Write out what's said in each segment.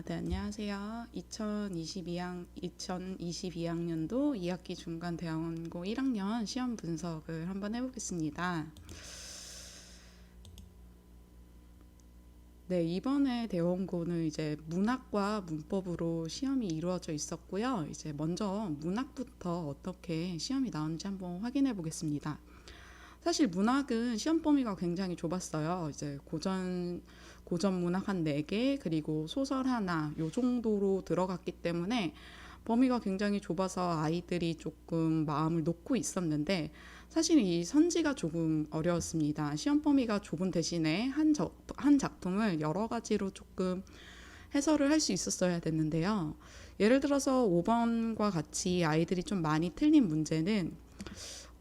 네, 안녕하세요. 2022학년도 2학기 중간대학원고 1학년 시험 분석을 한번 해보겠습니다. 네, 이번에 대원고는 이제 문학과 문법으로 시험이 이루어져 있었고요. 이제 먼저 문학부터 어떻게 시험이 나오는지 한번 확인해 보겠습니다. 사실 문학은 시험 범위가 굉장히 좁았어요. 이제 고전 문학 한 4개, 그리고 소설 하나, 요 정도로 들어갔기 때문에 범위가 굉장히 좁아서 아이들이 조금 마음을 놓고 있었는데, 사실 이 선지가 조금 어려웠습니다. 시험 범위가 좁은 대신에 한 작품을 여러 가지로 조금 해설을 할 수 있었어야 됐는데요. 예를 들어서 5번과 같이 아이들이 좀 많이 틀린 문제는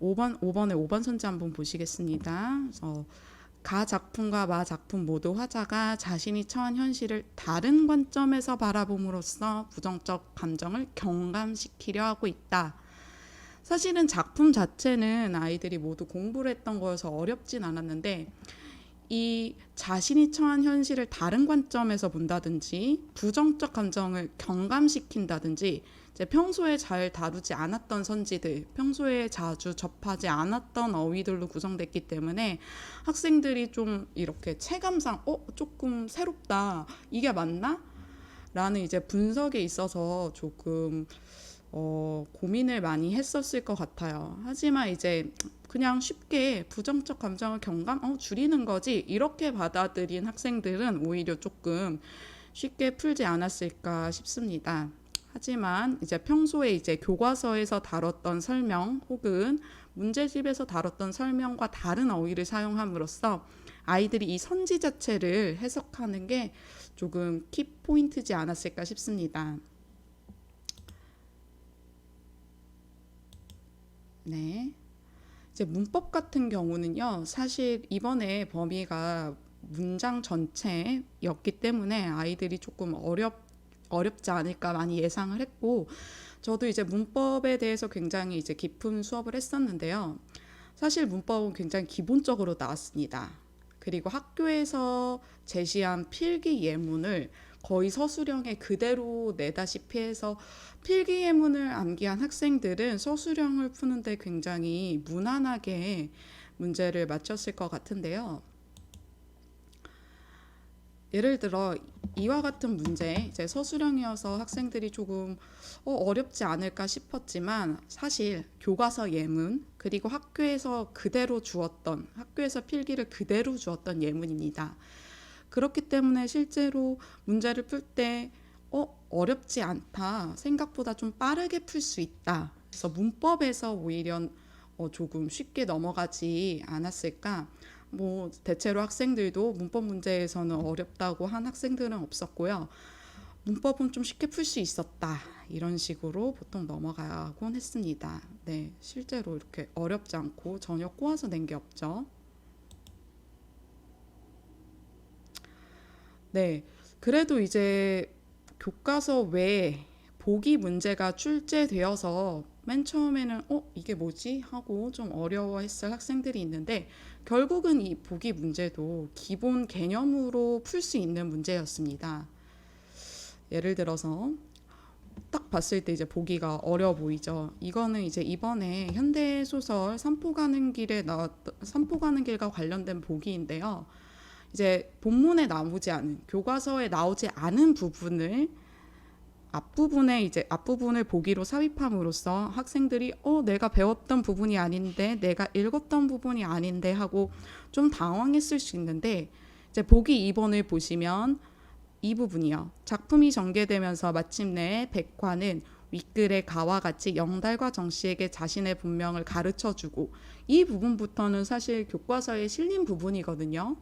5번의 선지 한번 보시겠습니다. 가 작품과 마 작품 모두 화자가 자신이 처한 현실을 다른 관점에서 바라봄으로써 부정적 감정을 경감시키려 하고 있다. 사실은 작품 자체는 아이들이 모두 공부를 했던 거여서 어렵진 않았는데, 이 자신이 처한 현실을 다른 관점에서 본다든지 부정적 감정을 경감시킨다든지, 이제 평소에 잘 다루지 않았던 선지들, 평소에 자주 접하지 않았던 어휘들로 구성됐기 때문에 학생들이 좀 이렇게 체감상 조금 새롭다, 이게 맞나? 라는 이제 분석에 있어서 조금 고민을 많이 했었을 것 같아요. 하지만 이제 그냥 쉽게 부정적 감정을 줄이는 거지, 이렇게 받아들인 학생들은 오히려 조금 쉽게 풀지 않았을까 싶습니다. 하지만 이제 평소에 이제 교과서에서 다뤘던 설명 혹은 문제집에서 다뤘던 설명과 다른 어휘를 사용함으로써 아이들이 이 선지 자체를 해석하는 게 조금 키포인트지 않았을까 싶습니다. 네. 이제 문법 같은 경우는요, 사실 이번에 범위가 문장 전체였기 때문에 아이들이 조금 어렵지 않을까 많이 예상을 했고, 저도 이제 문법에 대해서 굉장히 이제 깊은 수업을 했었는데요. 사실 문법은 굉장히 기본적으로 나왔습니다. 그리고 학교에서 제시한 필기 예문을 거의 서술형에 그대로 내다시피 해서 필기 예문을 암기한 학생들은 서술형을 푸는데 굉장히 무난하게 문제를 맞췄을 것 같은데요. 예를 들어 이와 같은 문제, 이제 서술형이어서 학생들이 조금 어렵지 않을까 싶었지만, 사실 교과서 예문 그리고 학교에서 필기를 그대로 주었던 예문입니다. 그렇기 때문에 실제로 문제를 풀 때 어렵지 않다, 생각보다 좀 빠르게 풀 수 있다, 그래서 문법에서 오히려 조금 쉽게 넘어가지 않았을까. 대체로 학생들도 문법 문제에서는 어렵다고 한 학생들은 없었고요. 문법은 좀 쉽게 풀 수 있었다, 이런 식으로 보통 넘어가곤 했습니다. 네, 실제로 이렇게 어렵지 않고 전혀 꼬아서 낸 게 없죠. 네, 그래도 이제 교과서 외에 보기 문제가 출제되어서 맨 처음에는 이게 뭐지? 하고 좀 어려워했을 학생들이 있는데, 결국은 이 보기 문제도 기본 개념으로 풀 수 있는 문제였습니다. 예를 들어서 딱 봤을 때 이제 보기가 어려워 보이죠. 이거는 이제 이번에 현대소설 산포 가는 길과 관련된 보기인데요. 이제 본문에 나오지 않은, 교과서에 나오지 않은 부분을 앞부분을 보기로 삽입함으로써 학생들이 내가 배웠던 부분이 아닌데, 내가 읽었던 부분이 아닌데 하고 좀 당황했을 수 있는데, 이제 보기 2번을 보시면 이 부분이요. 작품이 전개되면서 마침내 백화는 윗글의 가와 같이 영달과 정씨에게 자신의 본명을 가르쳐주고, 이 부분부터는 사실 교과서에 실린 부분이거든요.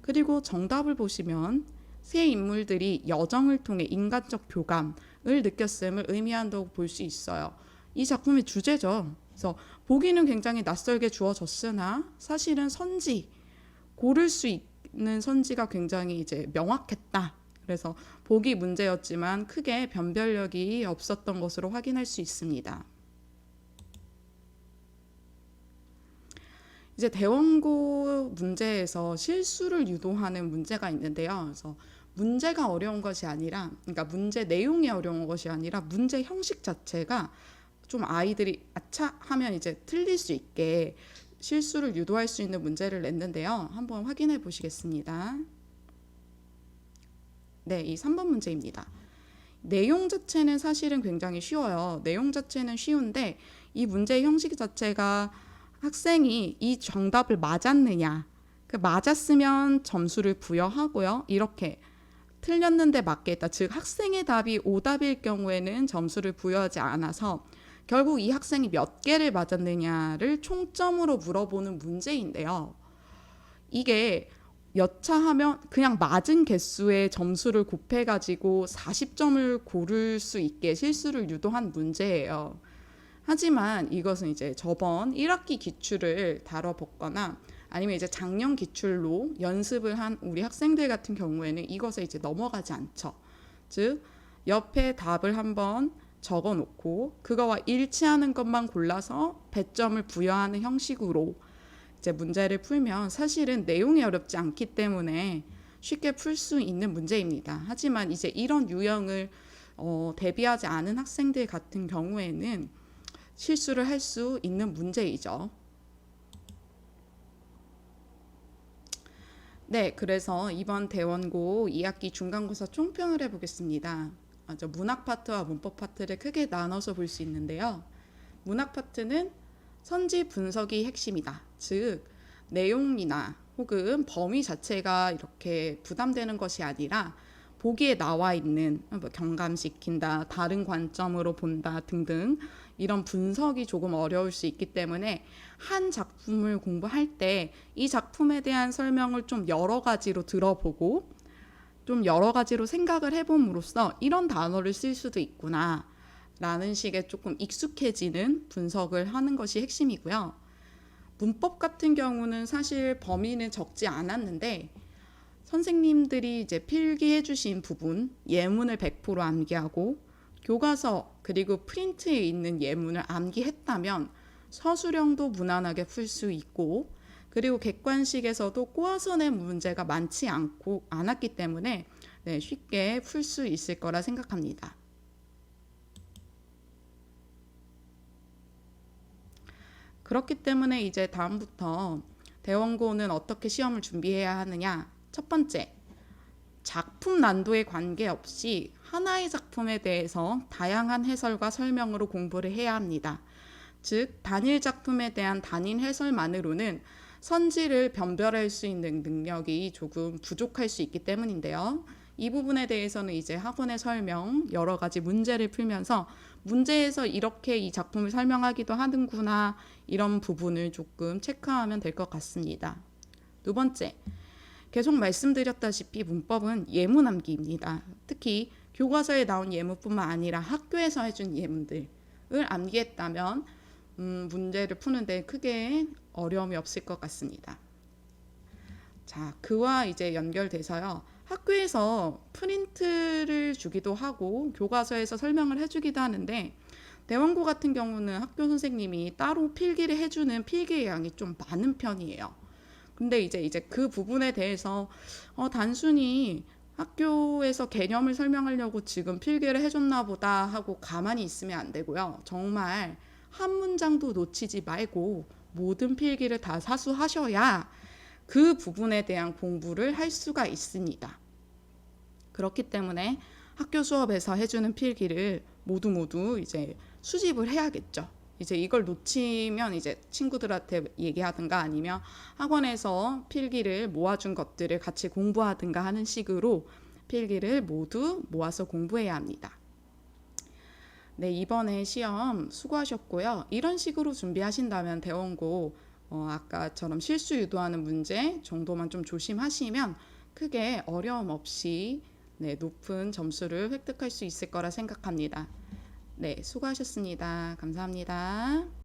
그리고 정답을 보시면 세 인물들이 여정을 통해 인간적 교감을 느꼈음을 의미한다고 볼 수 있어요. 이 작품의 주제죠. 그래서 보기는 굉장히 낯설게 주어졌으나 사실은 고를 수 있는 선지가 굉장히 이제 명확했다. 그래서 보기 문제였지만 크게 변별력이 없었던 것으로 확인할 수 있습니다. 이제 대원고 문제에서 실수를 유도하는 문제가 있는데요. 그래서 문제가 어려운 것이 아니라, 그러니까 문제 내용이 어려운 것이 아니라 문제 형식 자체가 좀 아이들이 아차 하면 이제 틀릴 수 있게 실수를 유도할 수 있는 문제를 냈는데요. 한번 확인해 보시겠습니다. 네, 이 3번 문제입니다. 내용 자체는 사실은 굉장히 쉬워요. 내용 자체는 쉬운데 이 문제 형식 자체가 학생이 이 정답을 맞았느냐, 맞았으면 점수를 부여하고요. 이렇게 틀렸는데 맞겠다. 즉 학생의 답이 오답일 경우에는 점수를 부여하지 않아서 결국 이 학생이 몇 개를 맞았느냐를 총점으로 물어보는 문제인데요. 이게 여차하면 그냥 맞은 개수의 점수를 곱해가지고 40점을 고를 수 있게 실수를 유도한 문제예요. 하지만 이것은 이제 저번 1학기 기출을 다뤄봤거나 아니면 이제 작년 기출로 연습을 한 우리 학생들 같은 경우에는 이것에 이제 넘어가지 않죠. 즉 옆에 답을 한번 적어 놓고 그거와 일치하는 것만 골라서 배점을 부여하는 형식으로 이제 문제를 풀면 사실은 내용이 어렵지 않기 때문에 쉽게 풀 수 있는 문제입니다. 하지만 이제 이런 유형을 대비하지 않은 학생들 같은 경우에는 실수를 할 수 있는 문제이죠. 네, 그래서 이번 대원고 2학기 중간고사 총평을 해보겠습니다. 먼저 문학 파트와 문법 파트를 크게 나눠서 볼 수 있는데요. 문학 파트는 선지 분석이 핵심이다. 즉 내용이나 혹은 범위 자체가 이렇게 부담되는 것이 아니라 보기에 나와 있는 경감시킨다, 다른 관점으로 본다 등등 이런 분석이 조금 어려울 수 있기 때문에 한 작품을 공부할 때 이 작품에 대한 설명을 좀 여러 가지로 들어보고 좀 여러 가지로 생각을 해봄으로써 이런 단어를 쓸 수도 있구나 라는 식의 조금 익숙해지는 분석을 하는 것이 핵심이고요. 문법 같은 경우는 사실 범위는 적지 않았는데 선생님들이 이제 필기해 주신 부분 예문을 100% 암기하고 교과서 그리고 프린트에 있는 예문을 암기했다면 서술형도 무난하게 풀 수 있고 그리고 객관식에서도 꼬아서 낸 문제가 많지 않았기 때문에 쉽게 풀 수 있을 거라 생각합니다. 그렇기 때문에 이제 다음부터 대원고는 어떻게 시험을 준비해야 하느냐. 첫 번째, 작품 난도에 관계없이 하나의 작품에 대해서 다양한 해설과 설명으로 공부를 해야 합니다. 즉 단일 작품에 대한 단일 해설만으로는 선지를 변별할 수 있는 능력이 조금 부족할 수 있기 때문인데요. 이 부분에 대해서는 이제 학원의 설명, 여러 가지 문제를 풀면서 문제에서 이렇게 이 작품을 설명하기도 하는구나 이런 부분을 조금 체크하면 될 것 같습니다. 두 번째, 계속 말씀드렸다시피 문법은 예문 암기입니다. 특히 교과서에 나온 예문뿐만 아니라 학교에서 해준 예문들을 암기했다면 문제를 푸는데 크게 어려움이 없을 것 같습니다. 자, 그와 이제 연결돼서요. 학교에서 프린트를 주기도 하고 교과서에서 설명을 해주기도 하는데 대원고 같은 경우는 학교 선생님이 따로 필기를 해주는 필기의 양이 좀 많은 편이에요. 근데 이제 그 부분에 대해서 단순히 학교에서 개념을 설명하려고 지금 필기를 해줬나 보다 하고 가만히 있으면 안 되고요. 정말 한 문장도 놓치지 말고 모든 필기를 다 사수하셔야 그 부분에 대한 공부를 할 수가 있습니다. 그렇기 때문에 학교 수업에서 해주는 필기를 모두 이제 수집을 해야겠죠. 이제 이걸 놓치면 이제 친구들한테 얘기하든가 아니면 학원에서 필기를 모아준 것들을 같이 공부하든가 하는 식으로 필기를 모두 모아서 공부해야 합니다. 네, 이번에 시험 수고하셨고요. 이런 식으로 준비하신다면 대원고 아까처럼 실수 유도하는 문제 정도만 좀 조심하시면 크게 어려움 없이 높은 점수를 획득할 수 있을 거라 생각합니다. 네, 수고하셨습니다. 감사합니다.